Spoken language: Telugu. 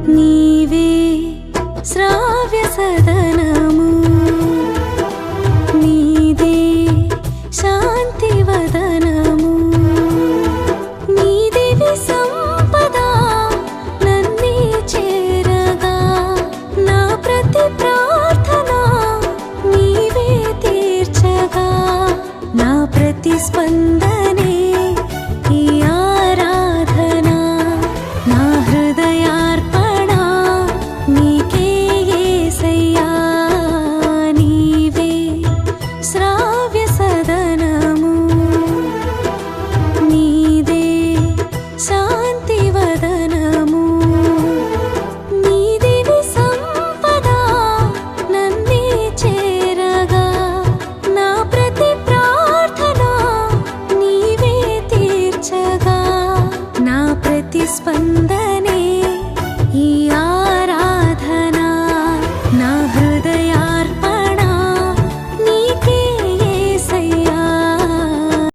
నీవే శ్రావ్య సదనము నీదే శాంతి వదనము నీదే సంపద నన్నే చేరగా నా ప్రతి ప్రార్థన నీవే తీర్చగా నా ప్రతిస్పందన